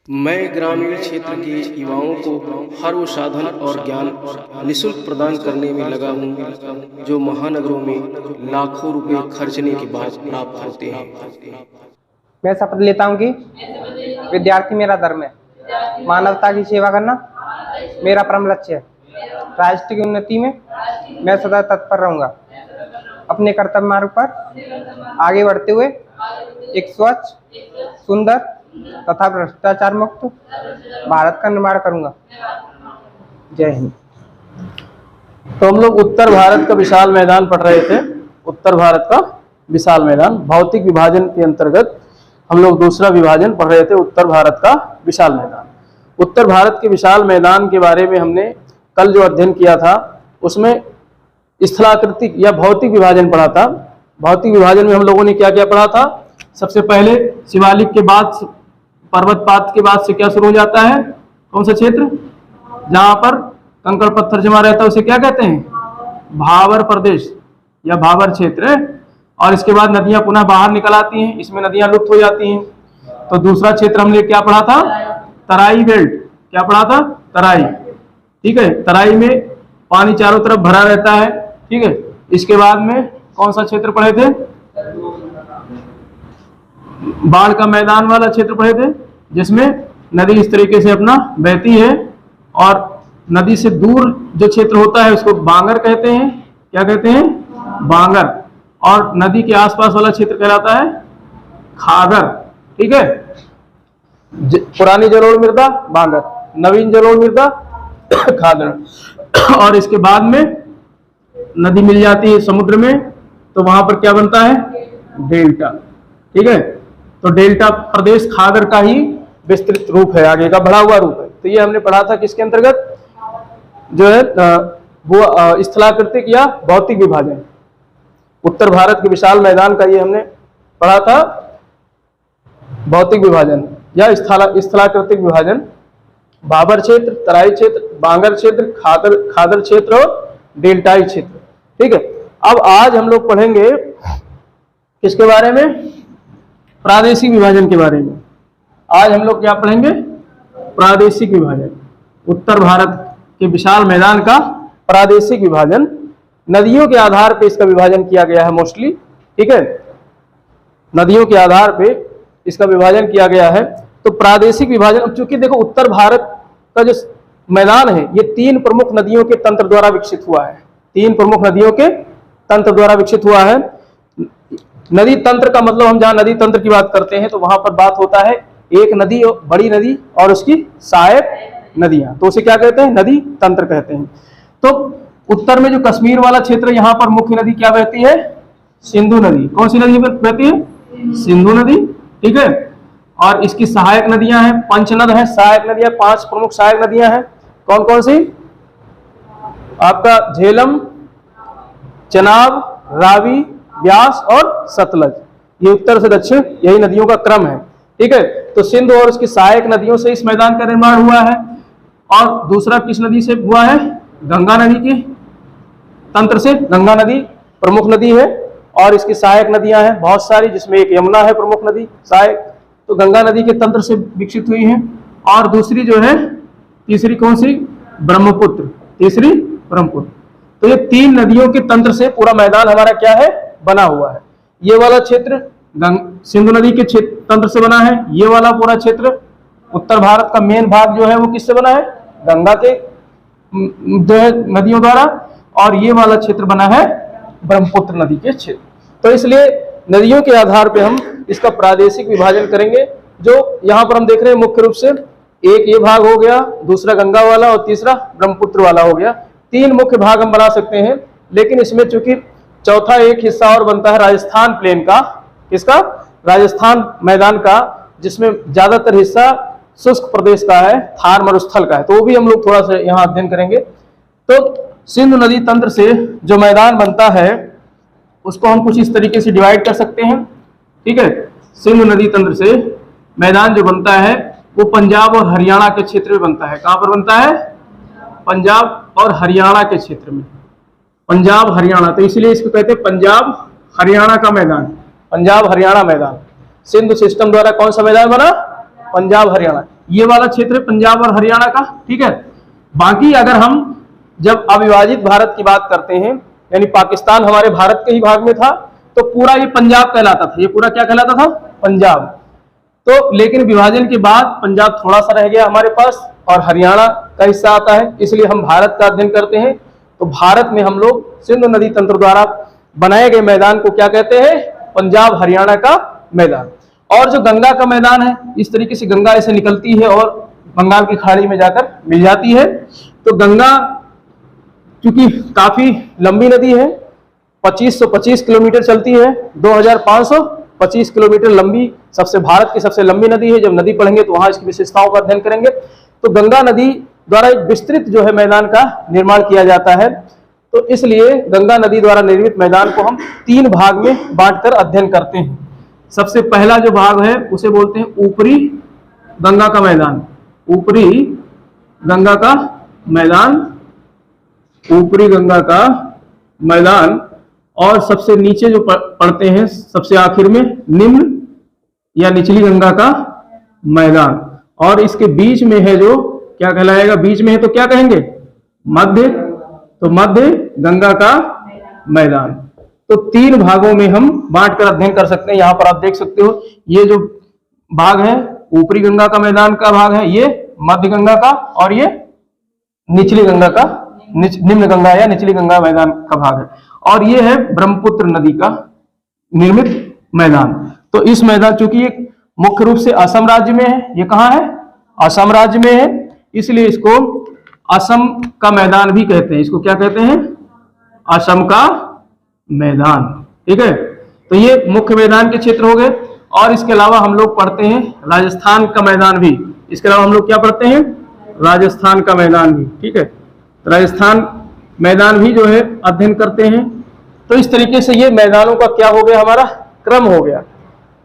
मैं ग्रामीण क्षेत्र के युवाओं को हर वो साधन और ज्ञान निःशुल्क प्रदान करने में लगा हूँ जो महानगरों में लाखों रुपए खर्चने के बाद प्राप्त होते हैं। मैं शपथ लेता हूँ कि विद्यार्थी मेरा धर्म है, मानवता की सेवा करना मेरा परम लक्ष्य है। राष्ट्र की उन्नति में मैं सदा तत्पर रहूँगा। अपने कर्तव्य मार्ग पर आगे बढ़ते हुए एक स्वच्छ, सुंदर तथा भ्रष्टाचार मुक्त भारत का निर्माण करूँगा। जय हिंद। तो हम लोग उत्तर भारत का विशाल मैदान पढ़ रहे थे। उत्तर भारत का विशाल मैदान, भौतिक विभाजन के अंतर्गत हम लोग दूसरा विभाजन पढ़ रहे थे, उत्तर भारत का विशाल मैदान। उत्तर भारत के विशाल मैदान के बारे में हमने कल जो अध्ययन किया था उसमें स्थलाकृतिक या भौतिक विभाजन पढ़ा था। भौतिक विभाजन में हम लोगों ने क्या क्या पढ़ा था? सबसे पहले शिवालिक के बाद, पर्वतपात के बाद से क्या शुरू हो जाता है? कौन सा क्षेत्र? जहां पर कंकड़ पत्थर जमा रहता है उसे क्या कहते हैं? भावर प्रदेश या भावर क्षेत्र। और इसके बाद नदियां पुनः बाहर निकल आती हैं, इसमें नदियां लुप्त हो जाती हैं। तो दूसरा क्षेत्र हमने क्या पढ़ा था? तराई बेल्ट। क्या पढ़ा था? तराई। ठीक है, तराई में पानी चारों तरफ भरा रहता है। ठीक है, इसके बाद में कौन सा क्षेत्र पढ़े थे? बाढ़ का मैदान वाला क्षेत्र पढ़े थे, जिसमें नदी इस तरीके से अपना बहती है और नदी से दूर जो क्षेत्र होता है उसको बांगर कहते हैं। क्या कहते हैं? बांगर। और नदी के आसपास वाला क्षेत्र कहलाता है खागर। ठीक है, पुरानी जलोढ़ मृदा बांगर, नवीन जलोढ़ मृदा खागर। और इसके बाद में नदी मिल जाती है समुद्र में, तो वहां पर क्या बनता है? डेल्टा। ठीक है, तो डेल्टा प्रदेश खागर का ही विस्तृत रूप है, आगे का बढ़ा हुआ रूप है। तो ये हमने पढ़ा था किसके अंतर्गत? जो है वो स्थलाकृतिक या भौतिक विभाजन। उत्तर भारत के विशाल मैदान का ये हमने पढ़ा था, भौतिक विभाजन या स्थलाकृतिक विभाजन। भाबर क्षेत्र, तराई क्षेत्र, बांगर क्षेत्र, खादर क्षेत्र और डेल्टाई क्षेत्र। ठीक है, अब आज हम लोग पढ़ेंगे किसके बारे में? प्रादेशिक विभाजन के बारे में। आज हम लोग क्या पढ़ेंगे? प्रादेशिक विभाजन। उत्तर भारत के विशाल मैदान का प्रादेशिक विभाजन। नदियों के आधार पे इसका विभाजन किया गया है मोस्टली। ठीक है, नदियों के आधार पे इसका विभाजन किया गया है। तो प्रादेशिक विभाजन, अब चूंकि देखो उत्तर भारत का जो मैदान है ये 3 प्रमुख नदियों के तंत्र द्वारा विकसित हुआ है। 3 प्रमुख नदियों के तंत्र द्वारा विकसित हुआ है। नदी तंत्र का मतलब, हम जहां नदी तंत्र की बात करते हैं तो वहां पर बात होता है एक नदी, बड़ी नदी और उसकी सहायक नदियां, तो उसे क्या कहते हैं? नदी तंत्र कहते हैं। तो उत्तर में जो कश्मीर वाला क्षेत्र, यहाँ पर मुख्य नदी क्या बहती है? सिंधु नदी। कौन सी नदी बहती है? सिंधु नदी। ठीक है, और इसकी सहायक नदियां हैं, पंचनद है, सहायक नदियां 5 प्रमुख सहायक नदियां हैं। कौन कौन सी? आपका झेलम, चनाब, रावी, व्यास और सतलज। ये उत्तर से दक्षिण यही नदियों का क्रम है। ठीक है, तो सिंधु और उसकी सहायक नदियों से इस मैदान का निर्माण हुआ है। और दूसरा किस नदी से हुआ है? गंगा नदी के तंत्र से। गंगा नदी प्रमुख नदी है और इसकी सहायक नदियां हैं बहुत सारी, जिसमें एक यमुना है प्रमुख नदी सहायक, तो गंगा नदी के तंत्र से विकसित हुई है। और दूसरी जो है, तीसरी कौन सी? ब्रह्मपुत्र। तीसरी ब्रह्मपुत्र। तो ये 3 नदियों के तंत्र से पूरा मैदान हमारा क्या है? बना हुआ है। ये वाला क्षेत्र सिंधु नदी के तंत्र से बना है। ये वाला पूरा क्षेत्र उत्तर भारत का मेन भाग जो है वो किससे बना है? गंगा के जो है नदियों द्वारा। और ये वाला क्षेत्र बना है ब्रह्मपुत्र नदी के क्षेत्र। तो इसलिए नदियों के आधार पे हम इसका प्रादेशिक विभाजन करेंगे। जो यहाँ पर हम देख रहे हैं मुख्य रूप से, एक ये भाग हो गया, दूसरा गंगा वाला और तीसरा ब्रह्मपुत्र वाला हो गया। 3 मुख्य भाग हम बना सकते हैं, लेकिन इसमें चूंकि चौथा एक हिस्सा और बनता है राजस्थान प्लेन का। किसका? राजस्थान मैदान का, जिसमें ज्यादातर हिस्सा शुष्क प्रदेश का है, थार मरुस्थल का है। तो वो भी हम लोग थोड़ा सा यहाँ अध्ययन करेंगे। तो सिंधु नदी तंत्र से जो मैदान बनता है उसको हम कुछ इस तरीके से डिवाइड कर सकते हैं। ठीक है, सिंधु नदी तंत्र से मैदान जो बनता है वो पंजाब और हरियाणा के क्षेत्र में बनता है। कहां पर बनता है? पंजाब और हरियाणा के क्षेत्र में। पंजाब हरियाणा, तो इसलिए इसको कहते हैं पंजाब हरियाणा का मैदान। पंजाब हरियाणा मैदान। सिंधु सिस्टम द्वारा कौन सा मैदान बना? पंजाब हरियाणा। ये वाला क्षेत्र है पंजाब और हरियाणा का, ठीक है। बाकी अगर हम जब अविभाजित भारत की बात करते हैं, यानी पाकिस्तान हमारे भारत के ही भाग में था, तो पूरा ये पंजाब कहलाता था, ये पूरा क्या कहलाता था, पंजाब। तो लेकिन विभाजन के बाद पंजाब थोड़ा सा रह गया हमारे पास और हरियाणा का हिस्सा आता है, इसलिए हम भारत का अध्ययन करते हैं। तो भारत में हम लोग सिंधु नदी तंत्र द्वारा बनाए गए मैदान को क्या कहते हैं, पंजाब हरियाणा का मैदान। और जो गंगा का मैदान है, इस तरीके से गंगा ऐसे निकलती है और बंगाल की खाड़ी में जाकर मिल जाती है। तो गंगा क्योंकि काफी लंबी नदी है, 2525 किलोमीटर चलती है, 2525 किलोमीटर लंबी, सबसे भारत की सबसे लंबी नदी है। जब नदी पढ़ेंगे तो वहां इसकी विशेषताओं का अध्ययन करेंगे। तो गंगा नदी द्वारा एक विस्तृत जो है मैदान का निर्माण किया जाता है। तो इसलिए गंगा नदी द्वारा निर्मित मैदान को हम 3 भाग में बांटकर अध्ययन करते हैं। सबसे पहला जो भाग है उसे बोलते हैं ऊपरी गंगा का मैदान, ऊपरी गंगा का मैदान, ऊपरी गंगा का मैदान। और सबसे नीचे जो पढ़ते हैं सबसे आखिर में निम्न या निचली गंगा का मैदान। और इसके बीच में है जो क्या कहलाएगा, बीच में है तो क्या कहेंगे, मध्य, तो मध्य गंगा का मैदान। तो 3 भागों में हम बांटकर अध्ययन कर सकते हैं। यहां पर आप देख सकते हो ये जो भाग है ऊपरी गंगा का मैदान का भाग है, ये मध्य गंगा का, और ये निचली गंगा का, निम्न गंगा या निचली गंगा मैदान का भाग है। और ये है ब्रह्मपुत्र नदी का निर्मित मैदान। तो इस मैदान चूंकि ये मुख्य रूप से असम राज्य में है, ये कहां है, असम राज्य में है, इसलिए इसको असम का मैदान भी कहते हैं। इसको क्या कहते हैं, असम का मैदान, ठीक है। तो ये मुख्य मैदान के क्षेत्र हो गए। और इसके अलावा हम लोग पढ़ते हैं राजस्थान का मैदान भी। इसके अलावा हम लोग क्या पढ़ते हैं, राजस्थान का मैदान भी, ठीक है। राजस्थान मैदान भी जो है अध्ययन करते हैं। तो इस तरीके से ये मैदानों का क्या हो गया, हमारा क्रम हो गया,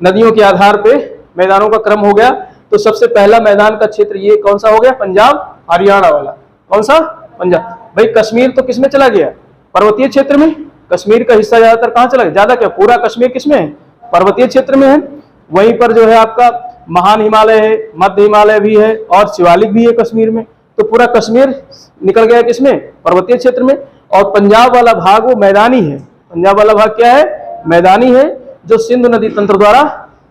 नदियों के आधार पे मैदानों का क्रम हो गया। तो सबसे पहला मैदान का क्षेत्र ये कौन सा हो गया, पंजाब हरियाणा वाला। कौन सा, पंजाब। भाई कश्मीर तो किसमें चला गया, पर्वतीय क्षेत्र में। कश्मीर का हिस्सा ज्यादातर कहाँ चला गया, ज्यादा क्या पूरा कश्मीर किसमें है, पर्वतीय क्षेत्र में है। वहीं पर जो है आपका महान हिमालय है, मध्य हिमालय भी है और शिवालिक भी है कश्मीर में। तो पूरा कश्मीर निकल गया किसमें, पर्वतीय क्षेत्र में। और पंजाब वाला भाग वो मैदानी है। पंजाब वाला भाग क्या है, मैदानी है, जो सिंधु नदी तंत्र द्वारा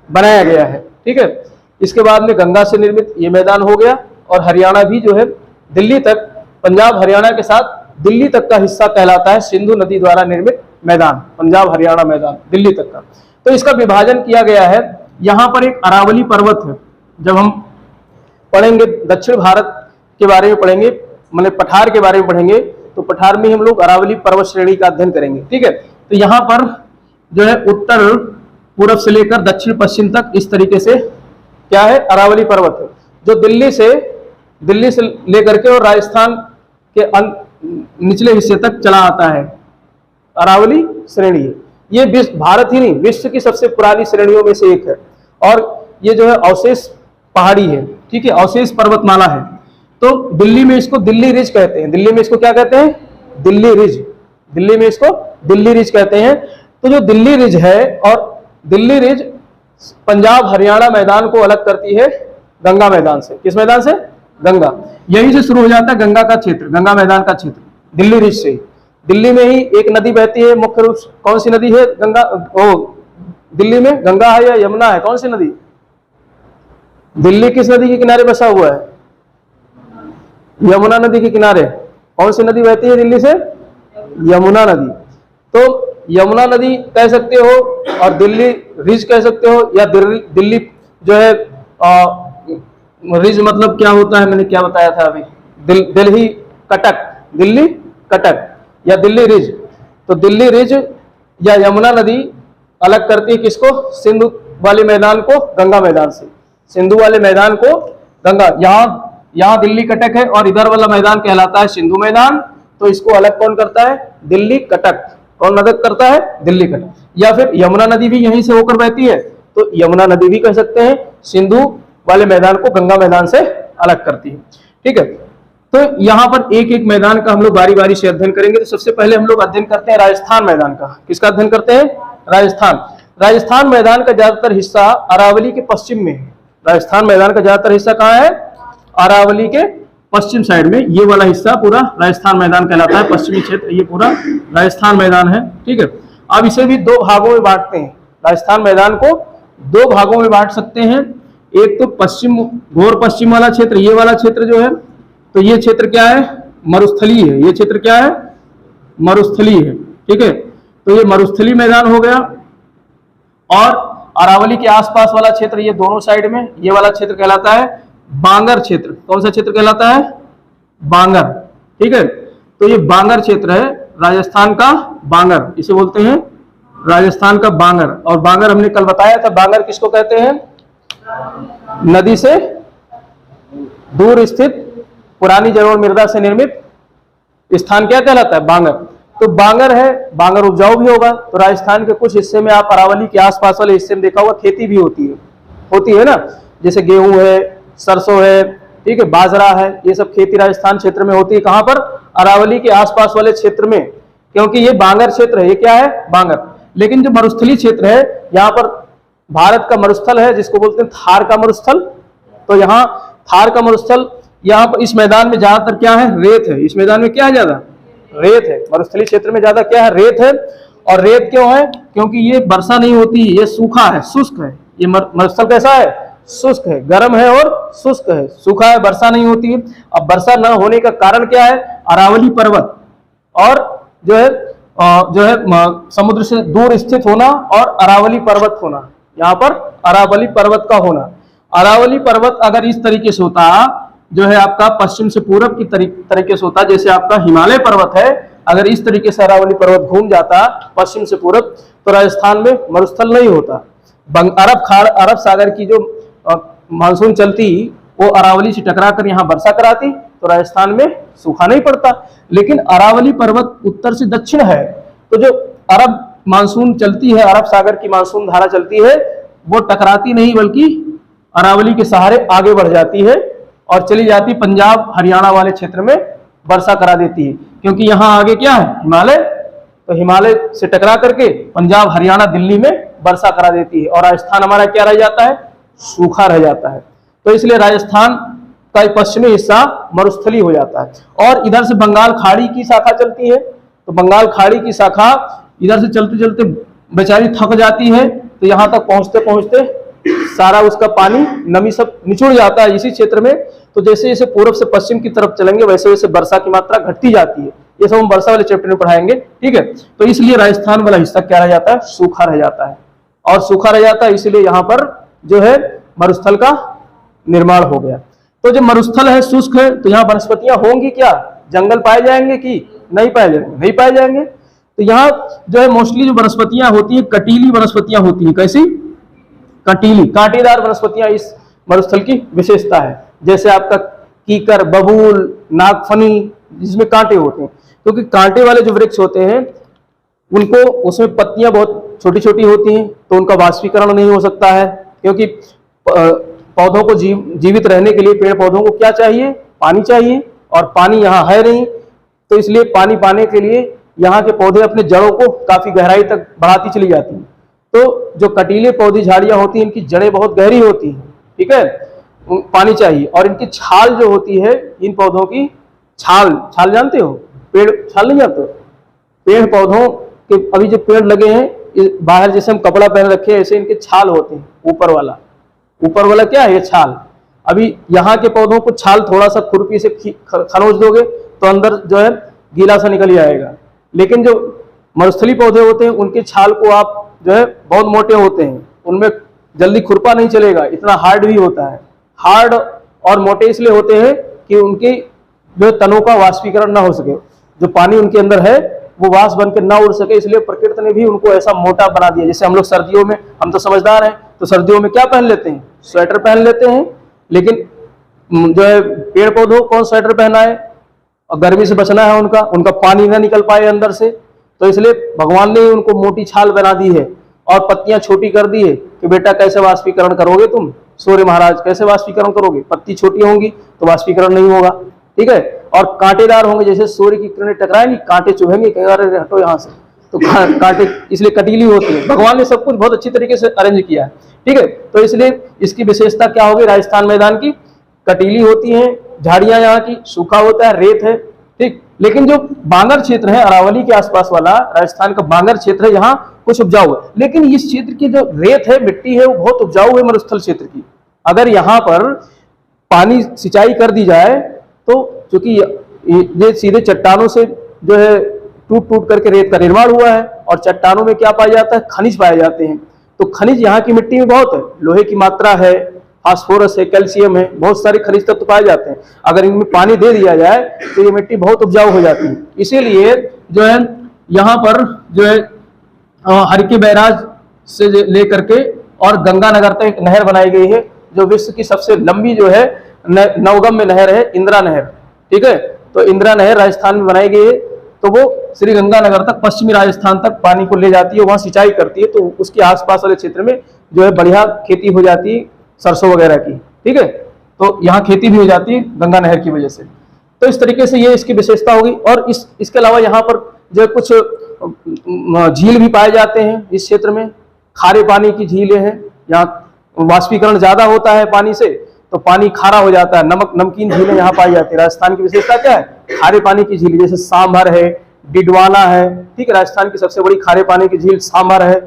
बनाया गया है, ठीक है। इसके बाद में गंगा से निर्मित ये मैदान हो गया। और हरियाणा भी जो है दिल्ली तक, पंजाब हरियाणा के साथ दिल्ली तक का हिस्सा कहलाता है सिंधु नदी द्वारा निर्मित मैदान, पंजाब हरियाणा मैदान दिल्ली तक का। तो इसका विभाजन किया गया है। यहाँ पर एक अरावली पर्वत है। जब हम पढ़ेंगे दक्षिण भारत के बारे में पढ़ेंगे, मतलब पठार के बारे में पढ़ेंगे, तो पठार में हम लोग अरावली पर्वत श्रेणी का अध्ययन करेंगे, ठीक है। तो यहाँ पर जो है उत्तर पूर्व से लेकर दक्षिण पश्चिम तक इस तरीके से क्या है, अरावली पर्वत है, जो दिल्ली से लेकर के और राजस्थान के निचले हिस्से तक चला आता है, अरावली श्रेणी है। ये भारत ही नहीं, विश्व की सबसे पुरानी श्रेणियों में से एक है। और ये जो है अवशेष पहाड़ी है, ठीक है, अवशेष पर्वतमाला है। तो दिल्ली में इसको दिल्ली रिज कहते हैं। दिल्ली में इसको क्या कहते हैं, दिल्ली रिज। दिल्ली में इसको दिल्ली रिज कहते हैं। तो जो दिल्ली रिज है, और दिल्ली रिज पंजाब हरियाणा मैदान को अलग करती है गंगा मैदान से। किस मैदान से, गंगा। यहीं से शुरू हो जाता है गंगा का क्षेत्र, गंगा मैदान का क्षेत्र, दिल्ली रिज से। दिल्ली में ही एक नदी बहती है मुख्य रूप से, कौन सी नदी है, गंगा। दिल्ली में गंगा है या यमुना है, कौन सी नदी, दिल्ली किस नदी के किनारे बसा हुआ है, यमुना नदी के किनारे। कौन सी नदी बहती है दिल्ली से, यमुना नदी। तो यमुना नदी कह सकते हो और दिल्ली रिज कह सकते हो, या दिल्ली जो है रिज मतलब क्या होता है, मैंने क्या बताया था अभी, दिल्ली कटक, दिल्ली कटक या दिल्ली रिज। तो दिल्ली रिज या यमुना नदी अलग करती है किसको, सिंधु वाले मैदान को गंगा मैदान से। सिंधु वाले मैदान को गंगा, यहाँ दिल्ली कटक है और इधर वाला मैदान कहलाता है सिंधु मैदान। तो इसको अलग कौन करता है, दिल्ली कटक। कौन अलग करता है, दिल्ली कटक। या फिर यमुना नदी भी यहीं से होकर बहती है, तो यमुना नदी भी कह सकते हैं, सिंधु वाले मैदान को गंगा मैदान से अलग करती है, ठीक है। तो यहाँ पर एक एक मैदान का हम लोग बारी बारी से अध्ययन करेंगे। तो सबसे पहले हम लोग अध्ययन करते हैं राजस्थान मैदान का। किसका अध्ययन करते हैं, राजस्थान। राजस्थान मैदान का ज्यादातर हिस्सा अरावली के पश्चिम में है। राजस्थान मैदान का ज्यादातर हिस्सा कहाँ है? अरावली के पश्चिम साइड में। ये वाला हिस्सा पूरा राजस्थान मैदान कहलाता है, पश्चिमी क्षेत्र, ये पूरा राजस्थान मैदान है। ठीक है, अब इसे भी दो भागों में बांटते हैं। राजस्थान मैदान को दो भागों में बांट सकते हैं। एक तो पश्चिम, घोर पश्चिम वाला क्षेत्र, ये वाला क्षेत्र जो है, तो ये क्षेत्र क्या है? मरुस्थली है। ये क्षेत्र क्या है? मरुस्थली है। ठीक है, तो ये मरुस्थली मैदान हो गया। और अरावली के आसपास वाला क्षेत्र, ये दोनों साइड में, ये वाला क्षेत्र कहलाता है बांगर क्षेत्र। कौन सा क्षेत्र कहलाता है? बांगर। ठीक है, तो ये बांगर क्षेत्र है, राजस्थान का बांगर, इसे बोलते हैं राजस्थान का बांगर। और बांगर हमने कल बताया था, बांगर किसको कहते हैं? नदी से दूर स्थित पुरानी जलोढ़ मृदा से निर्मित स्थान क्या कहलाता है? बांगर। तो बांगर है, बांगर उपजाऊ भी होगा। तो राजस्थान के कुछ हिस्से में, आप अरावली के आसपास वाले हिस्से में देखा होगा, खेती भी होती है ना, जैसे गेहूं है, सरसों है, ठीक है, बाजरा है, ये सब खेती राजस्थान क्षेत्र में होती है। कहां पर? अरावली के आसपास वाले क्षेत्र में, क्योंकि ये बांगर क्षेत्र है। ये क्या है? बांगर। लेकिन जो मरुस्थली क्षेत्र है, यहाँ पर भारत का मरुस्थल है, जिसको बोलते हैं थार का मरुस्थल। तो यहाँ थार का मरुस्थल, यहाँ पर इस मैदान में ज्यादातर क्या है? रेत है। इस मैदान में क्या है? ज्यादा रेत है। मरुस्थली क्षेत्र में ज्यादा क्या है? रेत है। और रेत क्यों है? क्योंकि ये वर्षा नहीं होती, ये सूखा है, शुष्क है। ये मरुस्थल कैसा है? शुष्क है, गर्म है और शुष्क है, सूखा है, वर्षा नहीं होती है। अब वर्षा न होने का कारण क्या है? अरावली पर्वत और जो है समुद्र से दूर स्थित होना और अरावली पर्वत होना। यहाँ पर अरावली पर्वत का होना। अरावली पर्वत अगर इस तरीके से होता, जो है आपका पश्चिम से पूरब की तरीके से होता, जैसे आपका हिमालय पर्वत है, अगर इस तरीके से अरावली पर्वत घूम जाता पश्चिम से पूरब, तो राजस्थान में मरुस्थल नहीं होता। अरब सागर की जो मानसून चलती, वो अरावली से टकराकर यहाँ वर्षा कराती, तो राजस्थान में सूखा नहीं पड़ता। लेकिन अरावली पर्वत उत्तर से दक्षिण है, तो जो अरब मानसून चलती है, अरब सागर की मानसून धारा चलती है, वो टकराती नहीं, बल्कि अरावली के सहारे आगे बढ़ जाती है और चली जाती पंजाब हरियाणा वाले क्षेत्र में, वर्षा करा देती है। क्योंकि यहाँ आगे क्या है? हिमालय। तो हिमालय से टकरा करके पंजाब हरियाणा दिल्ली में वर्षा करा देती है, और राजस्थान हमारा क्या रह जाता है? सूखा रह जाता है। तो इसलिए राजस्थान का पश्चिमी हिस्सा मरुस्थली हो जाता है। और इधर से बंगाल खाड़ी की शाखा चलती है, तो बंगाल खाड़ी की शाखा इधर से चलते चलते बेचारी थक जाती है, तो यहाँ तक पहुंचते पहुंचते सारा उसका पानी, नमी सब निचुड़ जाता है इसी क्षेत्र में। तो जैसे जैसे पूर्व से पश्चिम की तरफ चलेंगे, वैसे वैसे वर्षा की मात्रा घटती जाती है। ये सब हम वर्षा वाले चैप्टर में पढ़ाएंगे। ठीक है, तो इसलिए राजस्थान वाला हिस्सा क्या रह जाता है? सूखा रह जाता है। और सूखा रह जाता है, इसलिए यहाँ पर जो है मरुस्थल का निर्माण हो गया। तो जो मरुस्थल है, शुष्क है, तो यहाँ वनस्पतियां होंगी क्या? जंगल पाए जाएंगे कि नहीं पाए जाएंगे? नहीं पाए जाएंगे। तो यहाँ जो है मोस्टली जो वनस्पतियां होती है, कटीली वनस्पतियां होती है। कैसी? कटीली, कांटेदार वनस्पतियां इस मरुस्थल की विशेषता है। जैसे आपका कीकर, बबूल, नागफनी, जिसमें कांटे होते हैं। क्योंकि कांटे वाले जो वृक्ष होते हैं, उनको उसमें पत्तियां बहुत छोटी छोटी होती हैं, तो उनका वाष्पीकरण नहीं हो सकता है। क्योंकि पौधों को जीवित रहने के लिए पेड़ पौधों को क्या चाहिए? पानी चाहिए, और पानी यहाँ है नहीं। तो इसलिए पानी पाने के लिए यहाँ के पौधे अपने जड़ों को काफी गहराई तक बढ़ाती चली जाती हैं। तो जो कटीले पौधे झाड़ियां होती हैं, इनकी जड़ें बहुत गहरी होती हैं। ठीक है, पानी चाहिए। और इनकी छाल जो होती है, इन पौधों की छाल जानते हो? पेड़ छाल नहीं जानते हो? पेड़ पौधों के अभी जो पेड़ लगे हैं, बाहर जैसे हम कपड़ा पहन रखे हैं, ऐसे इनके छाल होते हैं। ऊपर वाला क्या है? ये छाल। अभी यहाँ के पौधों को छाल थोड़ा सा खुरपी से खरोच दोगे तो अंदर जो है गीला सा निकल जाएगा। लेकिन जो मरुस्थली पौधे होते हैं, उनके छाल को आप जो है बहुत मोटे होते हैं, उनमें जल्दी खुरपा नहीं चलेगा, इतना हार्ड भी होता है। हार्ड और मोटे इसलिए होते हैं कि उनकी जो तनों का वाष्पीकरण ना हो सके, जो पानी उनके अंदर है वो वाष्प बनकर ना उड़ सके, इसलिए प्रकृति ने भी उनको ऐसा मोटा बना दिया। जैसे हम लोग सर्दियों में, हम तो समझदार हैं, तो सर्दियों में क्या पहन लेते हैं? स्वेटर पहन लेते हैं। लेकिन जो है पेड़ पौधों को कौन स्वेटर पहना है? और गर्मी से बचना है, उनका पानी ना निकल पाए अंदर से, तो इसलिए भगवान ने उनको मोटी छाल बना दी है और पत्तियां छोटी कर दी है कि बेटा कैसे वाष्पीकरण करोगे तुम? सूर्य महाराज कैसे वाष्पीकरण करोगे? पत्ती छोटी होंगी तो वाष्पीकरण नहीं होगा। ठीक है, और कांटेदार होंगे, जैसे सूर्य की किरणें टकराएंगी, कांटे चुभेंगे, कहेगा अरे हटो यहाँ से, तो कांटे इसलिए कटीली होती है। भगवान ने सब कुछ बहुत अच्छी तरीके से अरेंज किया है, ठीक है। तो इसलिए इसकी विशेषता क्या होगी राजस्थान मैदान की, कटीली होती है, झाड़ियां यहाँ की, सूखा होता है, रेत है, ठीक। लेकिन जो बांगर क्षेत्र है अरावली के आसपास वाला राजस्थान का बांगर क्षेत्र है, यहाँ कुछ उपजाऊ है। लेकिन इस क्षेत्र की जो रेत है, मिट्टी है, वो बहुत उपजाऊ है मरुस्थल क्षेत्र की। अगर यहाँ पर पानी सिंचाई कर दी जाए तो क्योंकि ये सीधे चट्टानों से जो है टूट टूट करके रेत का निर्माण हुआ है, और चट्टानों में क्या पाया जाता है, खनिज पाए जाते हैं। तो खनिज यहाँ की मिट्टी में बहुत है, लोहे की मात्रा है, फास्फोरस है, कैल्शियम है, बहुत सारे खनिज तत्व पाए जाते हैं। अगर इनमें पानी दे दिया जाए तो ये मिट्टी बहुत उपजाऊ हो जाती है। इसीलिए जो है यहाँ पर जो है हरकी बैराज से लेकर के और गंगानगर तक एक नहर बनाई गई है, जो विश्व की सबसे लंबी जो है नवगम्य नहर है, इंदिरा नहर, ठीक है। तो इंदिरा नहर राजस्थान में बनाई गई है, तो वो श्री गंगानगर तक, पश्चिमी राजस्थान तक पानी को ले जाती है, वहां सिंचाई करती है। तो उसके आसपास वाले क्षेत्र में जो है बढ़िया खेती हो जाती है, सरसों वगैरह की, ठीक है। तो यहाँ खेती भी हो जाती है गंगा नहर की वजह से। तो इस तरीके से ये इसकी विशेषता होगी। और इसके अलावा यहाँ पर जो कुछ झील भी पाए जाते हैं इस क्षेत्र में, खारे पानी की झीलें हैं। यहाँ वाष्पीकरण ज्यादा होता है पानी से, तो पानी खारा हो जाता है, नमकीन झीलें यहाँ पाई जाती है। राजस्थान की विशेषता क्या है, खारे पानी की झील, जैसे सांभर है, डिडवाना है, ठीक है। राजस्थान की सबसे बड़ी खारे पानी की झील सांभर है,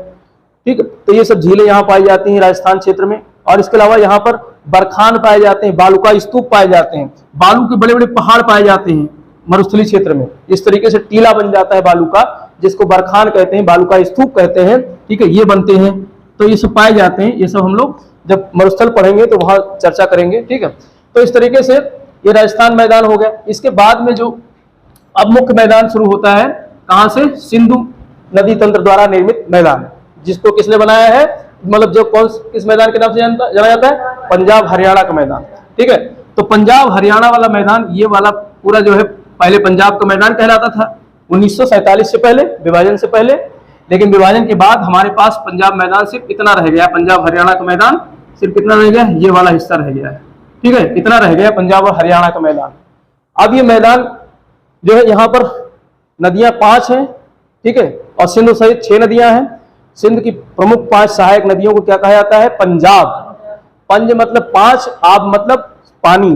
ठीक है। तो ये सब झीलें यहाँ पाई जाती हैं राजस्थान क्षेत्र में। और इसके अलावा यहाँ पर बरखान पाए जाते हैं, बालू का स्तूप पाए जाते हैं, बालू के बड़े बड़े पहाड़ पाए जाते हैं मरुस्थलीय क्षेत्र में। इस तरीके से टीला बन जाता है बालू का, जिसको बरखान कहते हैं, बालू का स्तूप कहते हैं, ठीक है। ये बनते हैं, तो ये सब पाए जाते हैं। ये सब हम लोग जब मरुस्थल पढ़ेंगे तो वहां चर्चा करेंगे, ठीक है। तो इस तरीके से ये राजस्थान मैदान हो गया। इसके बाद में जो अब मुख्य मैदान शुरू होता है, कहां से, सिंधु नदी तंत्र द्वारा निर्मित मैदान, जिसको किसने बनाया है, मतलब जो किस मैदान के नाम से जाना जाता है, पंजाब हरियाणा का मैदान, ठीक है। तो पंजाब हरियाणा वाला मैदान, ये वाला पूरा जो है पहले पंजाब का मैदान कहलाता था 1947 से पहले, विभाजन से पहले। लेकिन विभाजन के बाद हमारे पास पंजाब मैदान सिर्फ इतना रह गया, पंजाब हरियाणा का मैदान सिर्फ कितना रह गया, ये वाला हिस्सा रह गया है, ठीक है। इतना रह गया पंजाब और हरियाणा का मैदान। अब ये मैदान जो है, यहाँ पर नदियां 5 हैं, ठीक है, और सिंधु सहित 6 नदियां हैं। सिंध की प्रमुख 5 सहायक नदियों को क्या कहा जाता है, पंजाब। पंज मतलब 5, आब मतलब पानी,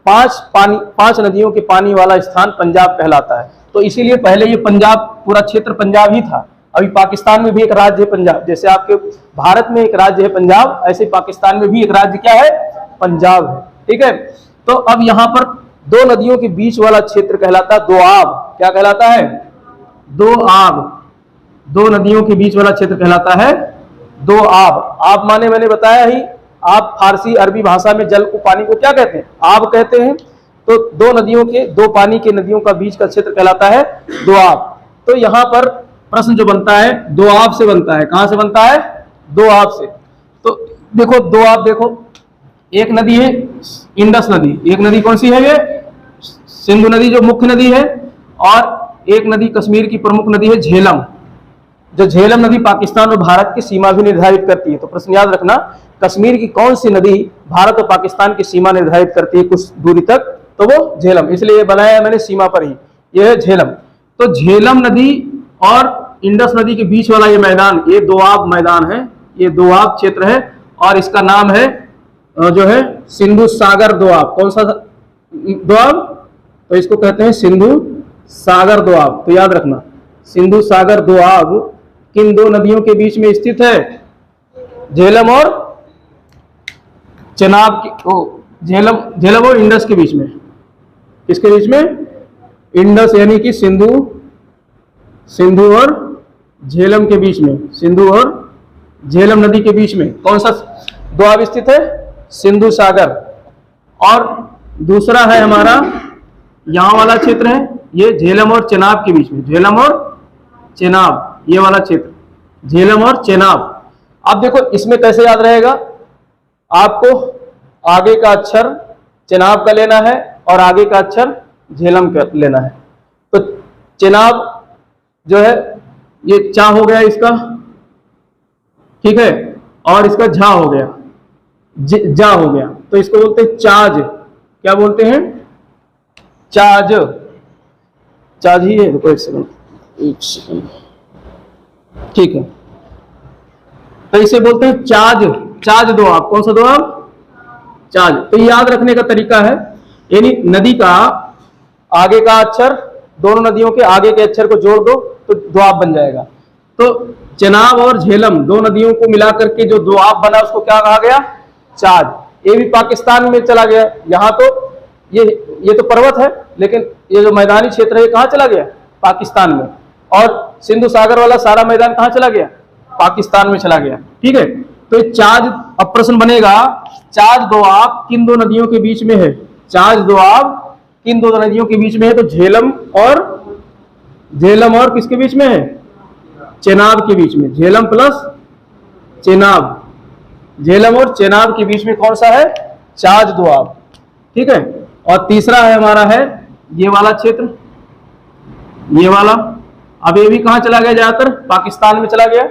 5 नदियों के पानी वाला स्थान पंजाब कहलाता है। तो इसीलिए पहले ये पंजाब, पूरा क्षेत्र पंजाब ही था। अभी पाकिस्तान में भी एक राज्य है पंजाब, जैसे आपके भारत में एक राज्य है पंजाब, ऐसे पाकिस्तान में भी एक राज्य क्या है, पंजाब है, ठीक है। तो अब यहाँ पर 2 नदियों के बीच वाला क्षेत्र कहलाता है दोआब। क्या कहलाता है, दोआब। 2 नदियों के बीच वाला क्षेत्र कहलाता है दोआब। आब माने मैंने बताया ही, आप फारसी अरबी भाषा में जल को, पानी को क्या कहते हैं, आब कहते हैं। तो 2 नदियों के, 2 पानी के नदियों का बीच का क्षेत्र कहलाता है दोआब। तो यहाँ पर प्रश्न जो बनता है दोआब से बनता है, कहां से बनता है, दोआब से। तो देखो दोआब, देखो एक नदी है इंडस नदी, एक नदी कौन सी है, ये सिंधु नदी जो मुख्य नदी है, और एक नदी कश्मीर की प्रमुख नदी है झेलम। जो झेलम नदी पाकिस्तान और भारत की सीमा भी निर्धारित करती है। तो प्रश्न याद रखना, कश्मीर की कौन सी नदी भारत और पाकिस्तान की सीमा निर्धारित करती है कुछ दूरी तक, तो वो झेलम, इसलिए बनाया मैंने सीमा पर ही, यह है झेलम। तो झेलम नदी और इंडस नदी के बीच वाला ये मैदान, ये दोआब मैदान है, ये दोआब क्षेत्र है, और इसका नाम है जो है सिंधु सागर दोआब। कौन सा दोआब, तो इसको कहते हैं सिंधु सागर दोआब। तो याद रखना, सिंधु सागर दोआब किन 2 नदियों के बीच में स्थित है, झेलम और चेनाब की, झेलम और इंडस के बीच में। किसके बीच में, इंडस यानी कि सिंधु और झेलम के बीच में, सिंधु और झेलम नदी के बीच में कौन सा दोआब स्थित है, सिंधु सागर। और दूसरा है हमारा यहाँ वाला क्षेत्र है, ये झेलम और चेनाब के बीच में, झेलम और चेनाब, ये वाला क्षेत्र, झेलम और चेनाब। अब देखो इसमें कैसे याद रहेगा, आपको आगे का अक्षर चेनाब का लेना है और आगे का अक्षर झेलम का लेना है। तो चेनाब जो है ये चा हो गया इसका, ठीक है, और इसका झा हो गया, जा हो गया। तो इसको बोलते हैं चाज। क्या बोलते हैं, चाज, चाज ही है। रुको एक सेकंड, ठीक है, तो इसे बोलते हैं चाज, चाज दोआब। कौन सा दोआब? चाज। तो याद रखने का तरीका है, यानी नदी का आगे का अक्षर, दोनों नदियों के आगे के अक्षर को जोड़ दो तो दोआब बन जाएगा। तो चेनाब और झेलम दो नदियों को मिलाकर के जो दोआब बना उसको क्या कहा गया? चाज। ये भी पाकिस्तान में चला गया। यहाँ तो ये तो पर्वत है, लेकिन ये जो मैदानी क्षेत्र है कहाँ चला गया? पाकिस्तान में। और सिंधु सागर वाला सारा मैदान कहाँ चला गया? पाकिस्तान में चला गया। ठीक है, तो ये चाज। अब प्रश्न बनेगा, चाज दोआब किन दो नदियों के बीच में है? चाज दोआब किन दो नदियों के बीच में है? तो झेलम और किसके बीच में है? चेनाब के बीच में। झेलम प्लस चेनाब, झेलम और चेनाब के बीच में कौन सा है? चाज दोआब। ठीक है, और तीसरा है हमारा है ये वाला क्षेत्र, ये वाला। अब ये भी कहाँ चला गया? ज्यादातर पाकिस्तान में चला गया।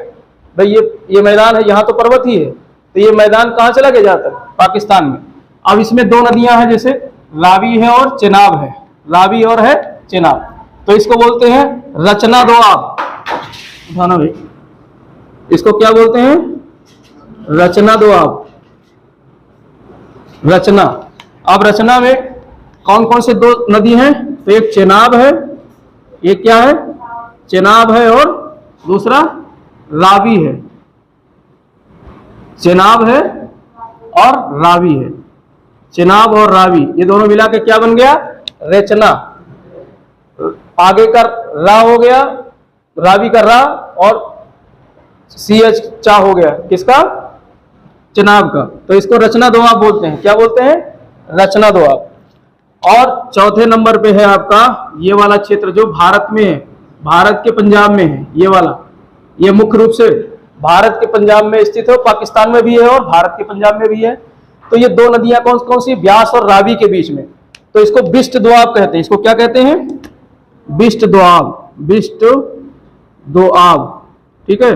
भाई ये मैदान है, यहाँ तो पर्वत ही है, तो ये मैदान कहाँ चला गया? ज्यादातर पाकिस्तान में। अब इसमें दो नदियां हैं, जैसे रावी है और चेनाब है, रावी और है चेनाब, तो इसको बोलते हैं रचना दोआब। उठाना भाई, इसको क्या बोलते हैं? रचना दोआब। रचना। अब रचना में कौन कौन से दो नदी हैं? तो एक चेनाब है, एक क्या है? चेनाब है, और दूसरा रावी है। चेनाब है और रावी है। चेनाब और रावी ये दोनों मिला के क्या बन गया? रचना। आगे का रा हो गया, रावी का रा, और CH चा हो गया किसका? चेनाब का। तो इसको रचना दोआब बोलते हैं। क्या बोलते हैं? रचना दोआब। और चौथे नंबर पे है आपका ये वाला क्षेत्र जो भारत में है, भारत के पंजाब में है। ये वाला, ये मुख्य रूप से भारत के पंजाब में स्थित है, पाकिस्तान में भी है और भारत के पंजाब में भी है। तो ये दो नदियां कौन कौन सी? ब्यास और रावी के बीच में। तो इसको बिष्ट दोआब कहते हैं। इसको क्या कहते हैं? बिष्ट दोआब। बिष्ट दोआब। ठीक है,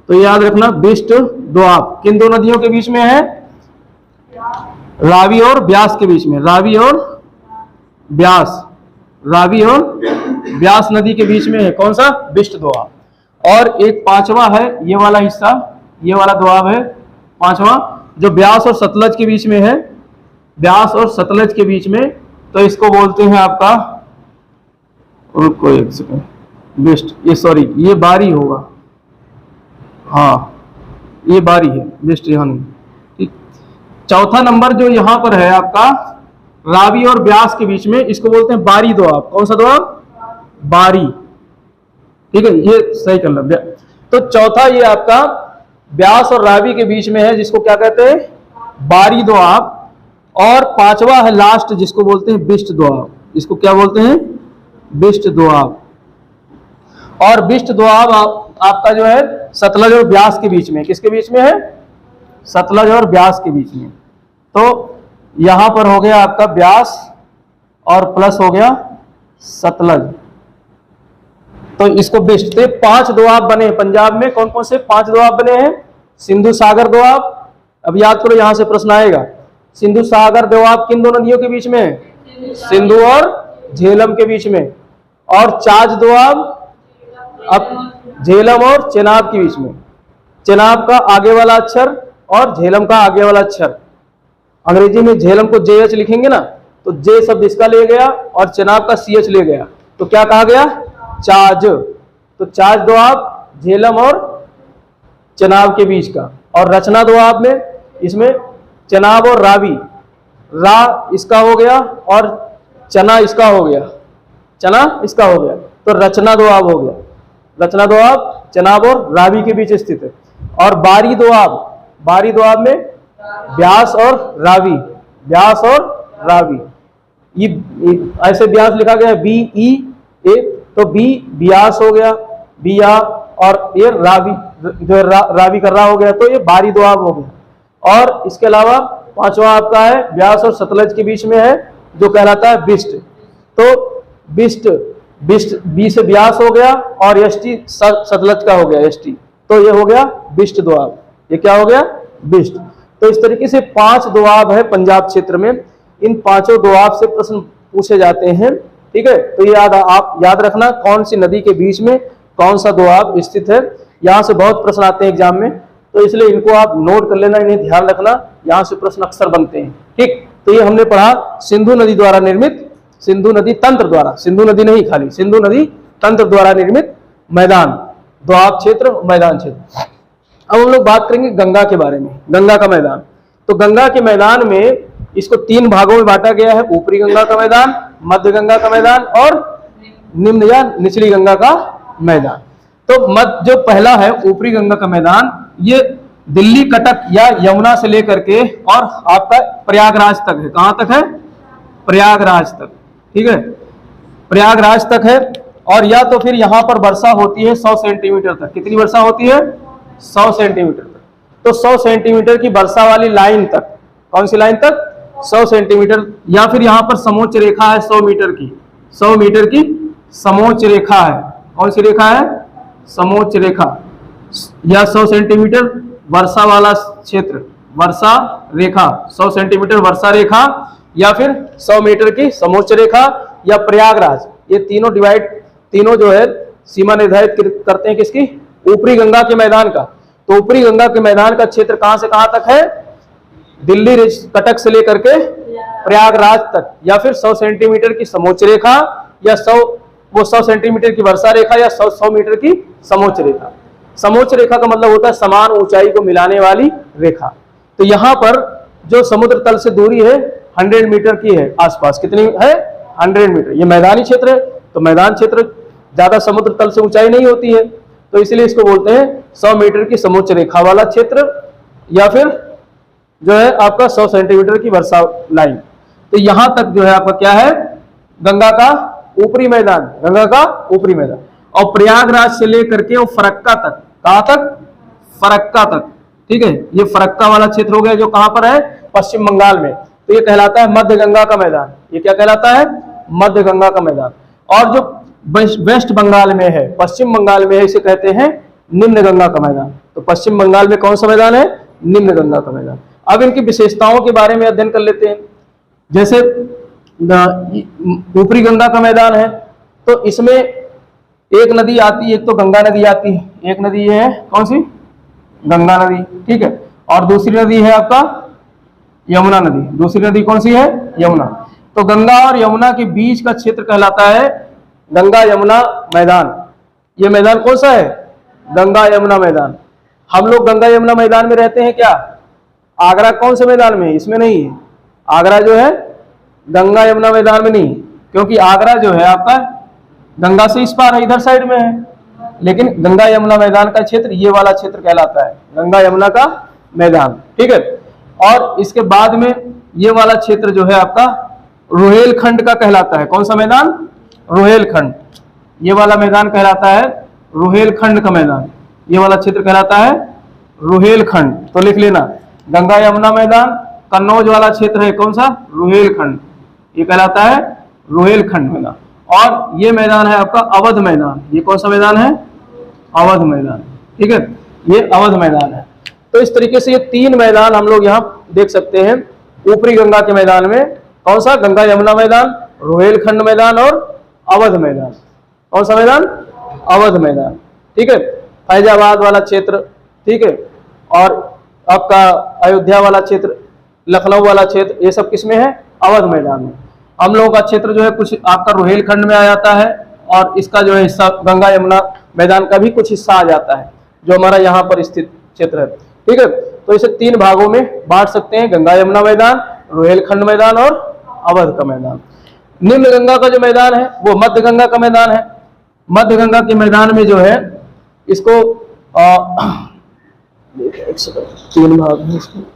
तो याद रखना, बिष्ट दोआब किन दो नदियों के बीच में है? रावी और ब्यास के बीच में। रावी और ब्यास, रावी और ब्यास नदी के बीच में है कौन सा? बिष्ट दोआब। और एक पांचवा है ये वाला हिस्सा, ये वाला दोआब है पांचवा, जो ब्यास और सतलज के बीच में है। ब्यास और सतलज के बीच में, तो इसको बोलते हैं आपका, रुको एक सेकंड, बिष्ट, ये सॉरी ये बारी होगा, हाँ ये बारी है, बिष्ट यहाँ नहीं। ठीक, चौथा नंबर जो यहाँ पर है आपका रावी और ब्यास के बीच में, इसको बोलते हैं बारी दोआब। कौन सा दोआब? बारी। ठीक है, ये सही कर लो। तो चौथा ये आपका ब्यास और रावी के बीच में है, जिसको क्या कहते हैं? बारी दोआब। और पांचवा है लास्ट, जिसको बोलते हैं बिष्ट दोआब। इसको क्या बोलते हैं? बिष्ट दोआब। और बिष्ट दोआब आपका जो है सतलज और ब्यास के बीच में। किसके बीच में है? सतलज और ब्यास के बीच में। तो यहां पर हो गया आपका ब्यास और प्लस हो गया सतलज, तो इसको बिष्ट। तो 5 दोआब बने पंजाब में। कौन कौन से 5 दोआब बने हैं? सिंधु सागर दोआब। अब याद करो, यहां से प्रश्न आएगा। सिंधु सागर दोआब किन दो नदियों के बीच में है? सिंधु और झेलम के बीच में। और चाज दोआब अब झेलम और चेनाब के बीच में। चेनाब का आगे वाला अक्षर और झेलम का आगे वाला अक्षर। अंग्रेजी में झेलम को JH लिखेंगे ना, तो J शब्द इसका ले गया और चेनाब का CH ले गया, तो क्या कहा गया? चाज। तो चाज दोआब झेलम और चेनाब के बीच का। और रचना दोआब में इसमें चेनाब और रावी, रा इसका हो गया और चना इसका हो गया, चना इसका हो गया, तो रचना दोआब हो गया। रचना दोआब चेनाब और रावी के बीच स्थित है। और बारी दोआब, बारी दोआब में ब्यास और रावी, ब्यास और रावी, ये ऐसे ब्यास लिखा गया BE, तो B ब्यास हो गया, बिया, और ये रावी जो रावी कर रहा हो गया, तो ये बारी दोआब हो गया। और इसके अलावा पांचवा आपका है ब्यास और सतलज के बीच में है, जो कहलाता है बिष्ट। तो बिष्ट, बिष्ट बी से ब्यास हो गया और ST सतलज का हो गया ST, तो ये हो गया बिष्ट दोआब। ये क्या हो गया? बिष्ट। तो इस तरीके से 5 दोआब है पंजाब क्षेत्र में। इन 5 दोआब से प्रश्न पूछे जाते हैं। ठीक है, तो ये आप याद रखना, कौन सी नदी के बीच में कौन सा दोआब स्थित है। यहाँ से बहुत प्रश्न आते हैं एग्जाम में, तो इसलिए इनको आप नोट कर लेना, इन्हें ध्यान रखना, यहाँ से प्रश्न अक्सर बनते हैं। ठीक, तो ये हमने पढ़ा सिंधु नदी द्वारा निर्मित, सिंधु नदी तंत्र द्वारा, सिंधु नदी नहीं खाली, सिंधु नदी तंत्र द्वारा निर्मित मैदान, दोआब क्षेत्र, मैदान क्षेत्र। अब हम लोग बात करेंगे गंगा के बारे में, गंगा का मैदान। तो गंगा के मैदान में इसको 3 भागों में बांटा गया है, ऊपरी गंगा का मैदान, मध्य गंगा का मैदान और निम्न या निचली गंगा का मैदान। तो जो पहला है ऊपरी गंगा का मैदान, ये दिल्ली, कटक या यमुना से लेकर के और आपका प्रयागराज तक है। कहां तक है? प्रयागराज तक। ठीक है, प्रयागराज तक है। और या तो फिर यहां पर वर्षा होती है 100 सेंटीमीटर तक। कितनी वर्षा होती है? 100 सेंटीमीटर तक। तो 100 सेंटीमीटर की वर्षा वाली लाइन तक, कौन सी लाइन तक? 100 सेंटीमीटर। या फिर यहां पर समोच्च रेखा है 100 मीटर की, 100 मीटर की समोच्च रेखा है। कौन सी रेखा है? समोच्च रेखा। या 100 सेंटीमीटर वर्षा वाला क्षेत्र, वर्षा रेखा, 100 सेंटीमीटर वर्षा रेखा, या फिर 100 मीटर की समोच्च रेखा, या प्रयागराज। ये तीनों जो है सीमा निर्धारित करते हैं किसकी? ऊपरी गंगा के मैदान का। तो ऊपरी गंगा के मैदान का क्षेत्र कहां से कहां तक है? दिल्ली, कटक से लेकर के प्रयागराज तक, या फिर 100 सेंटीमीटर की समोच्च रेखा, या 100 सेंटीमीटर की वर्षा रेखा, या 100 मीटर की समोच्च रेखा। समोच्च रेखा का मतलब होता है समान ऊंचाई को मिलाने वाली रेखा। तो यहां पर जो समुद्र तल से दूरी है 100 मीटर की है आसपास। कितनी है? 100 मीटर। ये मैदानी क्षेत्र है, तो मैदान क्षेत्र ज्यादा समुद्र तल से ऊंचाई नहीं होती है, तो इसलिए इसको बोलते हैं 100 मीटर की समोच्च रेखा वाला क्षेत्र, या फिर जो है आपका 100 सेंटीमीटर की वर्षा लाइन। तो यहां तक जो है आपका क्या है? गंगा का ऊपरी मैदान, गंगा का ऊपरी मैदान। और प्रयागराज से लेकर के वो फरक्का तक, कहां तक? फरक्का तक। ठीक है, ये फरक्का वाला क्षेत्र हो गया जो कहां पर है? पश्चिम बंगाल में। तो ये कहलाता है मध्य गंगा का मैदान। ये क्या कहलाता है? मध्य गंगा का मैदान। और जो वेस्ट बंगाल में है, पश्चिम बंगाल में है, इसे कहते हैं निम्न गंगा का मैदान। तो पश्चिम बंगाल में कौन सा मैदान है? निम्न गंगा का मैदान। अब इनकी विशेषताओं के बारे में अध्ययन कर लेते हैं। जैसे ऊपरी गंगा का मैदान है, तो इसमें एक नदी आती है, एक तो गंगा नदी आती है। एक नदी ये है, कौन सी? गंगा नदी। ठीक है, और दूसरी नदी है आपका यमुना नदी। दूसरी नदी कौन सी है? यमुना। तो गंगा और यमुना के बीच का क्षेत्र कहलाता है गंगा यमुना मैदान। ये मैदान कौन सा है? गंगा यमुना मैदान। हम लोग गंगा यमुना मैदान में रहते हैं क्या? आगरा कौन से मैदान में? इसमें नहीं है। आगरा जो है गंगा यमुना मैदान में नहीं, क्योंकि आगरा जो है आपका गंगा से इस पार है, इधर साइड में है। लेकिन गंगा यमुना मैदान का क्षेत्र ये वाला क्षेत्र कहलाता है गंगा यमुना का मैदान। ठीक है, और इसके बाद में ये वाला क्षेत्र जो है आपका रुहेलखंड का कहलाता है। कौन सा मैदान? रुहेलखंड। ये वाला मैदान कहलाता है रुहेलखंड का मैदान। ये वाला क्षेत्र कहलाता है रुहेलखंड। तो लिख लेना, गंगा यमुना मैदान, कन्नौज वाला क्षेत्र है कौन सा? रुहेलखंड। ये कहलाता है रुहेलखंड मैदान। और ये मैदान है आपका अवध मैदान। ये कौन सा मैदान है? अवध मैदान। ठीक है, ये अवध मैदान है। तो इस तरीके से ये 3 मैदान हम लोग यहाँ देख सकते हैं। ऊपरी गंगा के मैदान में कौन सा? गंगा यमुना मैदान, रुहेलखंड मैदान और अवध मैदान। कौन सा मैदान? अवध मैदान। ठीक है, फैजाबाद वाला क्षेत्र। ठीक है, और आपका अयोध्या वाला क्षेत्र, लखनऊ वाला क्षेत्र, ये सब किसमें है? अवध मैदान में। हम लोगों का क्षेत्र जो है कुछ आपका रुहेलखंड में आ जाता है, और इसका जो है हिस्सा गंगा यमुना मैदान का भी कुछ हिस्सा आ जाता है, जो हमारा यहाँ पर स्थित क्षेत्र है। ठीक है, तो इसे 3 भागों में बांट सकते हैं, गंगा यमुना मैदान, रुहेलखंड मैदान और अवध का मैदान। निम्न गंगा का जो मैदान है वो मध्य गंगा का मैदान है। मध्य गंगा के मैदान में जो है इसको 3 भाग है इसको।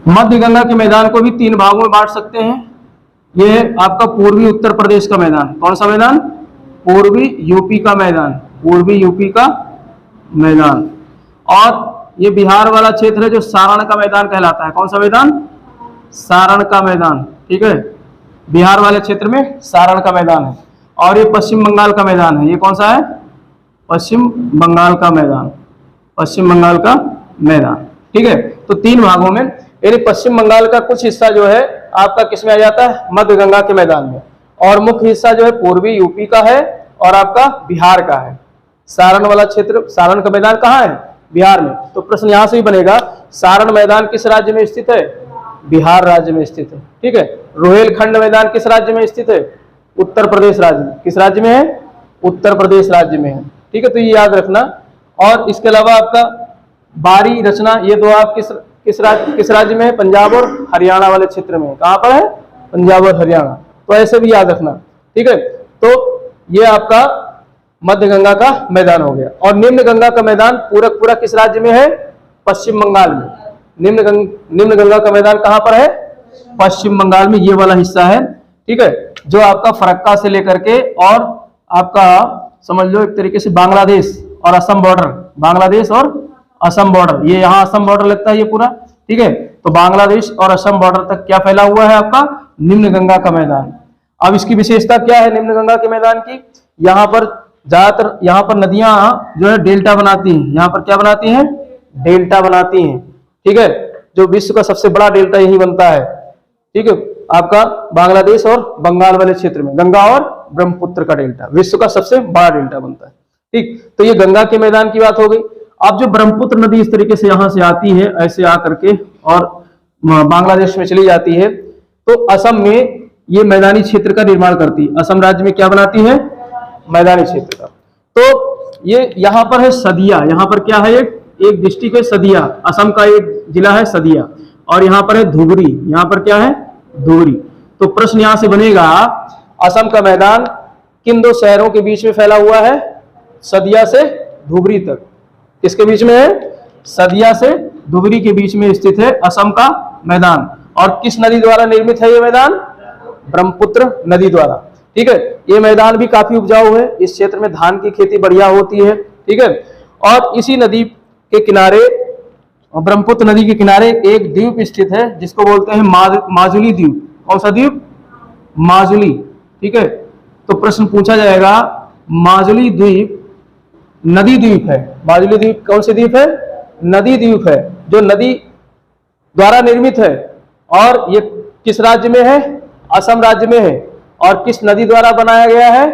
मध्य गंगा के मैदान को भी 3 भागों में बांट सकते हैं। यह है आपका पूर्वी उत्तर प्रदेश का मैदान। कौन सा मैदान? पूर्वी यूपी का मैदान। पूर्वी यूपी का मैदान। और ये बिहार वाला क्षेत्र है जो सारण का मैदान कहलाता है। कौन सा मैदान? सारण का मैदान। ठीक है, बिहार वाले क्षेत्र में सारण का मैदान है। और ये पश्चिम बंगाल का मैदान है। ये कौन सा है? पश्चिम बंगाल का मैदान, पश्चिम बंगाल का मैदान। ठीक है, तो 3 भागों में, यानी पश्चिम बंगाल का कुछ हिस्सा जो है आपका किस में आ जाता है? मध्य गंगा के मैदान में, और मुख्य हिस्सा जो है पूर्वी यूपी का है और आपका बिहार का है। सारण वाला क्षेत्र, सारण का मैदान कहाँ है? बिहार में। तो प्रश्न यहां से भी बनेगा, सारण मैदान किस राज्य में स्थित है? बिहार राज्य में स्थित है। ठीक है, रोहेलखंड मैदान किस राज्य में स्थित है? उत्तर प्रदेश राज्य में। किस राज्य में है? उत्तर प्रदेश राज्य में है। ठीक है, तो ये याद रखना। और इसके अलावा आपका बारी रचना, ये दो आप किस राज्य में है? पंजाब और हरियाणा वाले क्षेत्र में। कहां पर है? पंजाब और हरियाणा। तो ऐसे भी याद रखना। ठीक है, तो ये आपका मध्य गंगा का मैदान हो गया। और निम्न गंगा का मैदान पूरा किस राज्य में है? पश्चिम बंगाल में। निम्न गंगा का मैदान कहां पर है? पश्चिम बंगाल में। ये वाला हिस्सा है। ठीक है, जो आपका फरक्का से लेकर के और आपका समझ लो एक तरीके से बांग्लादेश और असम बॉर्डर, बांग्लादेश और असम बॉर्डर, ये यहाँ असम बॉर्डर लगता है ये पूरा। ठीक है, तो बांग्लादेश और असम बॉर्डर तक क्या फैला हुआ है? आपका निम्न गंगा का मैदान। अब इसकी विशेषता क्या है निम्न गंगा के मैदान की? यहाँ पर ज्यादातर, यहाँ पर नदियां जो है डेल्टा बनाती हैं। यहाँ पर क्या बनाती हैं? डेल्टा बनाती हैं। ठीक है, जो विश्व का सबसे बड़ा डेल्टा यही बनता है। ठीक है, आपका बांग्लादेश और बंगाल वाले क्षेत्र में गंगा और ब्रह्मपुत्र का डेल्टा विश्व का सबसे बड़ा डेल्टा बनता है। ठीक, तो ये गंगा के मैदान की बात हो गई। अब जो ब्रह्मपुत्र नदी इस तरीके से यहां से आती है, ऐसे आकर के और बांग्लादेश में चली जाती है, तो असम में ये मैदानी क्षेत्र का निर्माण करती है। असम राज्य में क्या बनाती है? मैदानी क्षेत्र का। तो ये यहाँ पर है सदिया, यहाँ पर क्या है? एक डिस्ट्रिक्ट है सदिया, असम का एक जिला है सदिया। और यहाँ पर है धुबरी, यहाँ पर क्या है? धुबरी। तो प्रश्न यहां से बनेगा, असम का मैदान किन 2 शहरों के बीच में फैला हुआ है? सदिया से धुबरी तक। किसके बीच में है? सदिया से धुबरी के बीच में स्थित है असम का मैदान। और किस नदी द्वारा निर्मित है ये मैदान? ब्रह्मपुत्र नदी द्वारा। ठीक है, ये मैदान भी काफी उपजाऊ है। इस क्षेत्र में धान की खेती बढ़िया होती है। ठीक है, और इसी नदी के किनारे, ब्रह्मपुत्र नदी के किनारे एक द्वीप स्थित है जिसको बोलते हैं माजुली द्वीप। कौन सा द्वीप? माजुली। ठीक है, तो प्रश्न पूछा जाएगा, माजुली द्वीप नदी द्वीप है। माजुली द्वीप कौन सी द्वीप है? नदी द्वीप है, जो नदी द्वारा निर्मित है। और ये किस राज्य में है? असम राज्य में है। और किस नदी द्वारा बनाया गया है?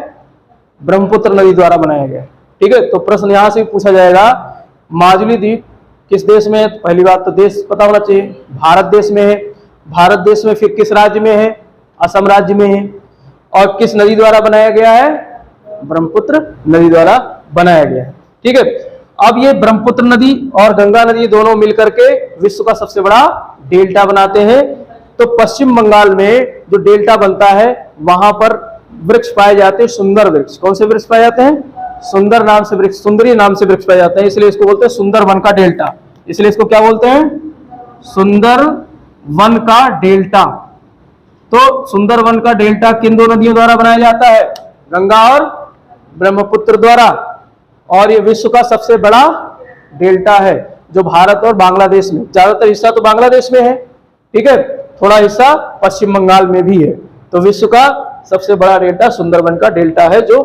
ब्रह्मपुत्र नदी द्वारा बनाया गया है। ठीक है, तो प्रश्न यहां से पूछा जाएगा, माजुली द्वीप किस देश में है? पहली बात तो देश पता होना चाहिए, भारत देश में है। भारत देश में फिर किस राज्य में है? असम राज्य में है। और किस नदी द्वारा बनाया गया है? ब्रह्मपुत्र नदी द्वारा बनाया गया है। ठीक है, अब ये ब्रह्मपुत्र नदी और गंगा नदी दोनों मिलकर के विश्व का सबसे बड़ा डेल्टा बनाते हैं। तो पश्चिम बंगाल में जो डेल्टा बनता है वहां पर वृक्ष पाए जाते हैं, सुंदर वृक्ष। कौन से वृक्ष पाए जाते हैं? सुंदर नाम से वृक्ष, सुंदरी नाम से वृक्ष पाए जाते हैं, इसलिए इसको बोलते हैं सुंदर वन का डेल्टा। इसलिए इसको क्या बोलते हैं? सुंदर वन का डेल्टा। तो सुंदर वन का डेल्टा किन 2 नदियों द्वारा बनाया जाता है? गंगा और ब्रह्मपुत्र द्वारा। और ये विश्व का सबसे बड़ा डेल्टा है, जो भारत और बांग्लादेश में, ज्यादातर हिस्सा तो बांग्लादेश में है। ठीक है, थोड़ा हिस्सा पश्चिम बंगाल में भी है। तो विश्व का सबसे बड़ा डेल्टा सुंदरबन का डेल्टा है, जो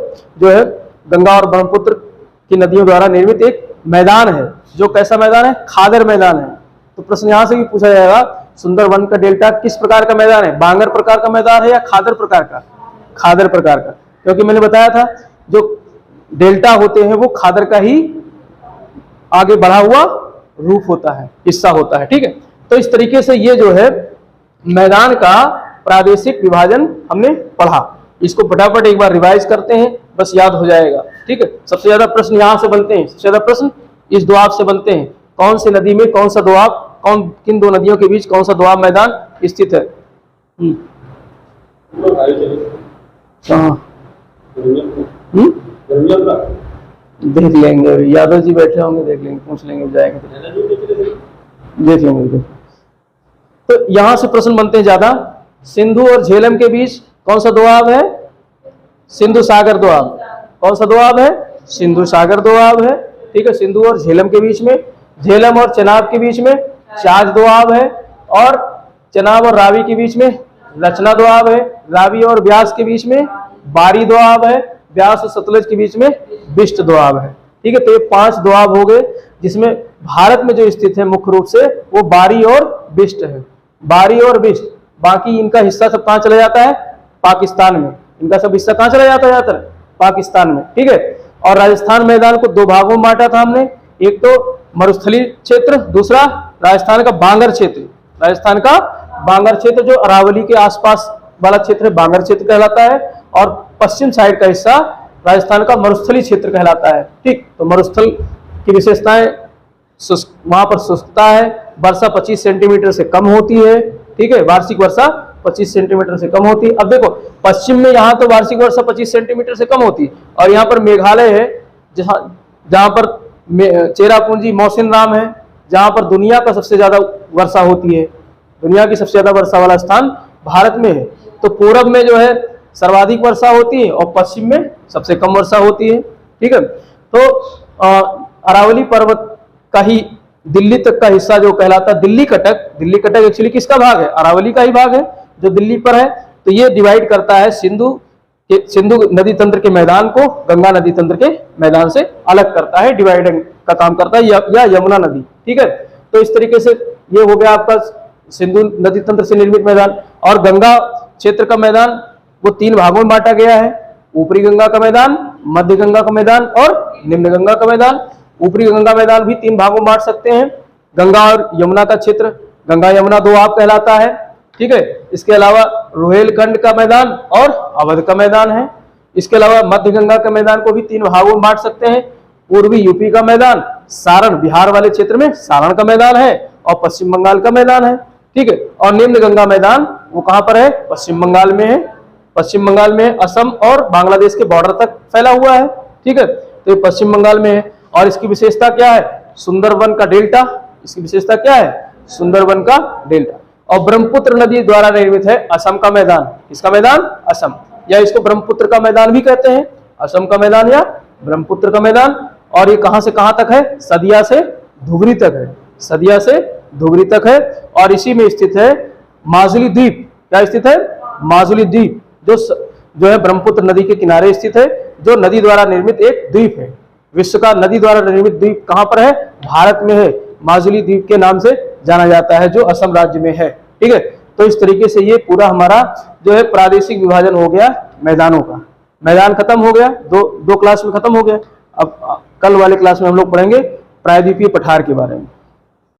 है गंगा और ब्रह्मपुत्र की नदियों द्वारा निर्मित एक मैदान है। जो कैसा मैदान है? खादर मैदान है। तो प्रश्न यहां से भी पूछा जाएगा, सुंदरबन का डेल्टा किस प्रकार का मैदान है? बांगर प्रकार का मैदान है या खादर प्रकार का? खादर प्रकार का, क्योंकि मैंने बताया था जो डेल्टा होते हैं वो खादर का ही आगे बढ़ा हुआ रूप होता है, हिस्सा होता है। ठीक है, तो इस तरीके से ये जो है मैदान का प्रादेशिक विभाजन हमने पढ़ा। इसको फटाफट एक बार रिवाइज करते हैं, बस याद हो जाएगा। ठीक है, सबसे ज्यादा प्रश्न यहां से बनते हैं, सबसे ज्यादा प्रश्न इस दोआब से बनते हैं। कौन सी नदी में कौन सा दोआब, किन 2 नदियों के बीच कौन सा दोआब मैदान स्थित है? देख लेंगे, यादव जी बैठे होंगे, देख लेंगे, पूछ लेंगे, जाएंगे देख लेंगे। तो यहां से प्रश्न बनते हैं ज्यादा। सिंधु और झेलम के बीच कौन सा दोआब है? सिंधु सागर दोआब। कौन सा दोआब है? सिंधु सागर दोआब है। ठीक है, सिंधु और झेलम के बीच में, झेलम और चेनाब के बीच में चाज दोआब है। और चेनाब और रावी के बीच में रचना दोआब है। रावी और ब्यास के बीच में बारी दोआब है, ब्यास और सतलज के बीच में बिष्ट दोआब है। ठीक है, तो ये 5 दोआब हो गए, जिसमें भारत में जो स्थित है मुख्य रूप से वो बारी और बिष्ट है, बारी और बिष्ट। बाकी इनका हिस्सा सब कहाँ चला जाता है? पाकिस्तान में। इनका सब हिस्सा कहाँ चला जाता है? पाकिस्तान में। ठीक है, और राजस्थान मैदान को 2 भागों में बांटा था हमने, एक तो मरुस्थलीय क्षेत्र, दूसरा राजस्थान का बांगर क्षेत्र। राजस्थान का बांगर क्षेत्र जो अरावली के आसपास वाला क्षेत्र बांगर क्षेत्र कहलाता है, और पश्चिम साइड का हिस्सा राजस्थान का मरुस्थलीय क्षेत्र कहलाता है। ठीक, तो मरुस्थल की विशेषताएं, वहां पर शुष्कता है, वर्षा 25 सेंटीमीटर से कम होती है। ठीक है, वार्षिक वर्षा 25 सेंटीमीटर से कम होती है। अब देखो पश्चिम में यहाँ तो वार्षिक वर्षा 25 सेंटीमीटर से कम होती है, और यहाँ पर मेघालय है जहाँ पर चेरापूंजी मौसिनराम है, जहाँ पर दुनिया का सबसे ज्यादा वर्षा होती है। दुनिया की सबसे ज्यादा वर्षा वाला स्थान भारत में है। तो पूरब में जो है सर्वाधिक वर्षा होती है और पश्चिम में सबसे कम वर्षा होती है। ठीक है, तो अरावली पर्वत का ही दिल्ली तक का हिस्सा जो कहलाता है दिल्ली कटक। दिल्ली कटक एक्चुअली किसका भाग है? अरावली का ही भाग है जो दिल्ली पर है। तो ये डिवाइड करता है सिंधु नदी तंत्र के मैदान को गंगा नदी तंत्र के मैदान से अलग करता है, डिवाइडिंग का काम करता है, या यमुना नदी। ठीक है, तो इस तरीके से ये हो गया आपका सिंधु नदी तंत्र से निर्मित मैदान। और गंगा क्षेत्र का मैदान वो 3 भागों में बांटा गया है, ऊपरी गंगा का मैदान, मध्य गंगा का मैदान और निम्न गंगा का मैदान। ऊपरी गंगा मैदान भी 3 भागों में बांट सकते हैं। गंगा और यमुना का क्षेत्र गंगा यमुना दोआब कहलाता है। ठीक है, इसके अलावा रोहेलखंड का मैदान और अवध का मैदान है। इसके अलावा मध्य गंगा का मैदान को भी 3 भागों में बांट सकते हैं। पूर्वी यूपी का मैदान, सारण बिहार वाले क्षेत्र में सारण का मैदान है, और पश्चिम बंगाल का मैदान है। ठीक है, और निम्न गंगा मैदान वो कहाँ पर है? पश्चिम बंगाल में है। पश्चिम बंगाल में असम और बांग्लादेश के बॉर्डर तक फैला हुआ है। ठीक है, तो ये पश्चिम बंगाल में है। और इसकी विशेषता क्या है? सुंदरवन का डेल्टा। इसकी विशेषता क्या है? सुंदरवन का डेल्टा। और ब्रह्मपुत्र नदी द्वारा निर्मित है असम का मैदान। किसका मैदान? असम, या इसको ब्रह्मपुत्र का मैदान भी कहते हैं, असम का मैदान या ब्रह्मपुत्र का मैदान। और ये कहां से कहां तक है? सदिया से धुबरी तक है, सदिया से धुबरी तक है। और इसी में स्थित है माजुली द्वीप। क्या स्थित है? माजुली द्वीप, जो है ब्रह्मपुत्र नदी के किनारे स्थित है, जो नदी द्वारा निर्मित एक द्वीप है। विश्व का नदी द्वारा निर्मित द्वीप कहां पर है? भारत में है। माजुली द्वीप के नाम से जाना जाता है, जो असम राज्य में है। ठीक है, तो इस तरीके से ये पूरा हमारा जो है प्रादेशिक विभाजन हो गया मैदानों का। मैदान खत्म हो गया, दो क्लास में खत्म हो गया। अब कल वाले क्लास में हम लोग पढ़ेंगे प्रायद्वीपीय पठार के बारे में।